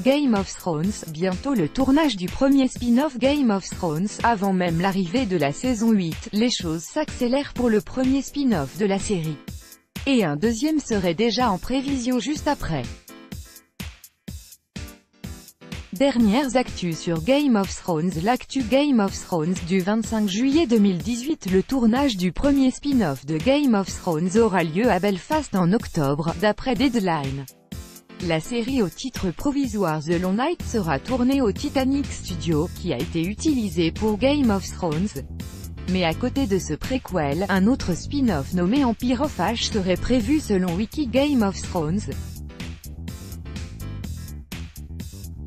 Game of Thrones, bientôt le tournage du premier spin-off Game of Thrones, avant même l'arrivée de la saison 8, les choses s'accélèrent pour le premier spin-off de la série. Et un deuxième serait déjà en prévision juste après. Dernières actus sur Game of Thrones. L'actu Game of Thrones du 25 juillet 2018. Le tournage du premier spin-off de Game of Thrones aura lieu à Belfast en octobre, d'après Deadline. La série au titre provisoire The Long Night sera tournée au Titanic Studio, qui a été utilisé pour Game of Thrones. Mais à côté de ce préquel, un autre spin-off nommé Empire of Ash serait prévu selon Wiki Game of Thrones.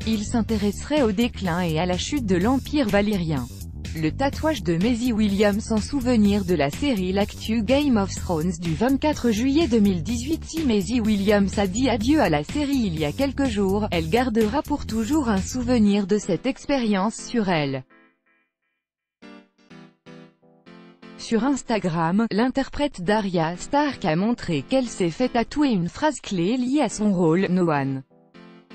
Il s'intéresserait au déclin et à la chute de l'Empire valyrien. Le tatouage de Maisie Williams en souvenir de la série. L'actu Game of Thrones du 24 juillet 2018. Si Maisie Williams a dit adieu à la série il y a quelques jours, elle gardera pour toujours un souvenir de cette expérience sur elle. Sur Instagram, l'interprète d'Arya Stark a montré qu'elle s'est fait tatouer une phrase clé liée à son rôle, No One.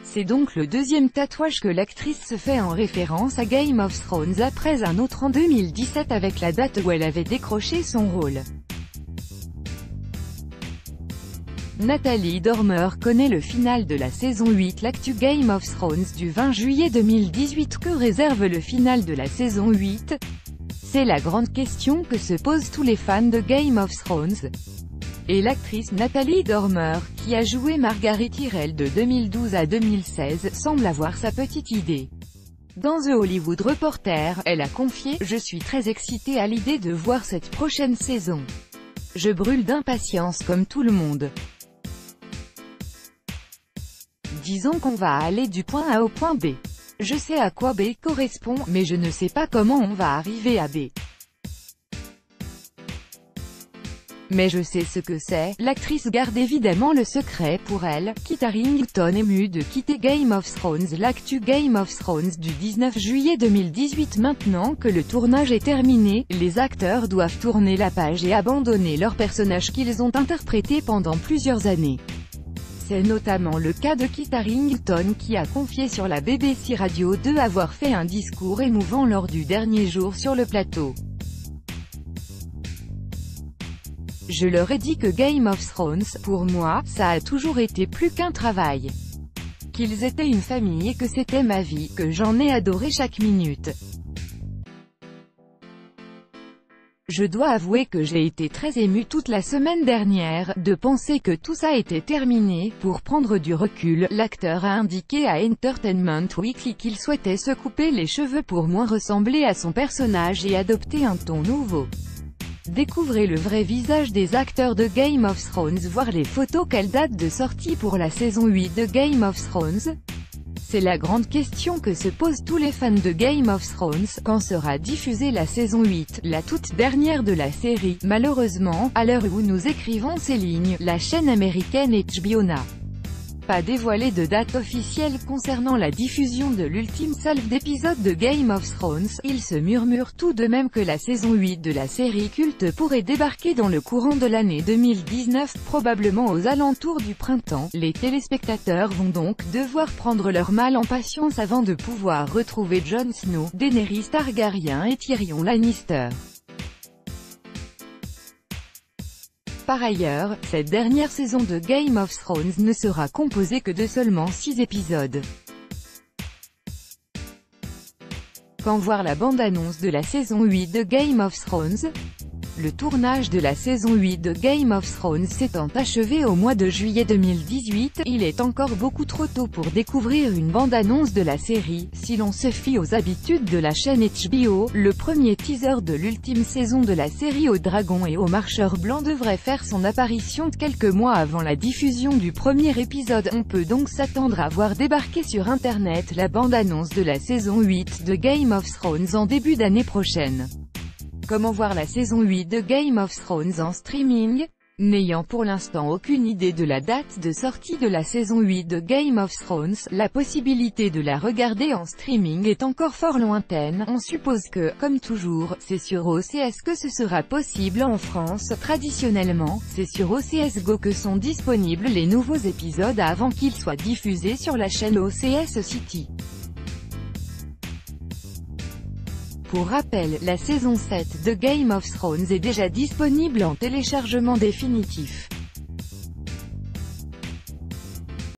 C'est donc le deuxième tatouage que l'actrice se fait en référence à Game of Thrones après un autre en 2017 avec la date où elle avait décroché son rôle. Nathalie Dormer connaît le final de la saison 8. L'actu Game of Thrones du 20 juillet 2018. Que réserve le final de la saison 8? C'est la grande question que se posent tous les fans de Game of Thrones. Et l'actrice Nathalie Dormer, qui a joué Margaery Tyrell de 2012 à 2016, semble avoir sa petite idée. Dans The Hollywood Reporter, elle a confié « Je suis très excitée à l'idée de voir cette prochaine saison. Je brûle d'impatience comme tout le monde. Disons qu'on va aller du point A au point B. Je sais à quoi B correspond, mais je ne sais pas comment on va arriver à B. Mais je sais ce que c'est. » L'actrice garde évidemment le secret pour elle. Kit Harington émue de quitter Game of Thrones. L'actu Game of Thrones du 19 juillet 2018. Maintenant que le tournage est terminé, les acteurs doivent tourner la page et abandonner leurs personnages qu'ils ont interprétés pendant plusieurs années. C'est notamment le cas de Kit Harington qui a confié sur la BBC Radio 2 avoir fait un discours émouvant lors du dernier jour sur le plateau. Je leur ai dit que Game of Thrones, pour moi, ça a toujours été plus qu'un travail. Qu'ils étaient une famille et que c'était ma vie, que j'en ai adoré chaque minute. Je dois avouer que j'ai été très émue toute la semaine dernière, de penser que tout ça était terminé. Pour prendre du recul, l'acteur a indiqué à Entertainment Weekly qu'il souhaitait se couper les cheveux pour moins ressembler à son personnage et adopter un ton nouveau. Découvrez le vrai visage des acteurs de Game of Thrones. Voir les photos. Quelle date de sortie pour la saison 8 de Game of Thrones? C'est la grande question que se posent tous les fans de Game of Thrones. Quand sera diffusée la saison 8, la toute dernière de la série? Malheureusement, à l'heure où nous écrivons ces lignes, la chaîne américaine HBO n'a pas dévoilé de date officielle concernant la diffusion de l'ultime salve d'épisodes de Game of Thrones. Il se murmure tout de même que la saison 8 de la série culte pourrait débarquer dans le courant de l'année 2019, probablement aux alentours du printemps. Les téléspectateurs vont donc devoir prendre leur mal en patience avant de pouvoir retrouver Jon Snow, Daenerys Targaryen et Tyrion Lannister. Par ailleurs, cette dernière saison de Game of Thrones ne sera composée que de seulement 6 épisodes. Quand voir la bande-annonce de la saison 8 de Game of Thrones? Le tournage de la saison 8 de Game of Thrones s'étant achevé au mois de juillet 2018, il est encore beaucoup trop tôt pour découvrir une bande-annonce de la série. Si l'on se fie aux habitudes de la chaîne HBO, le premier teaser de l'ultime saison de la série aux dragons et aux marcheurs blancs devrait faire son apparition quelques mois avant la diffusion du premier épisode. On peut donc s'attendre à voir débarquer sur internet la bande-annonce de la saison 8 de Game of Thrones en début d'année prochaine. Comment voir la saison 8 de Game of Thrones en streaming? N'ayant pour l'instant aucune idée de la date de sortie de la saison 8 de Game of Thrones, la possibilité de la regarder en streaming est encore fort lointaine. On suppose que, comme toujours, c'est sur OCS que ce sera possible en France. Traditionnellement, c'est sur OCS Go que sont disponibles les nouveaux épisodes avant qu'ils soient diffusés sur la chaîne OCS City. Pour rappel, la saison 7 de Game of Thrones est déjà disponible en téléchargement définitif.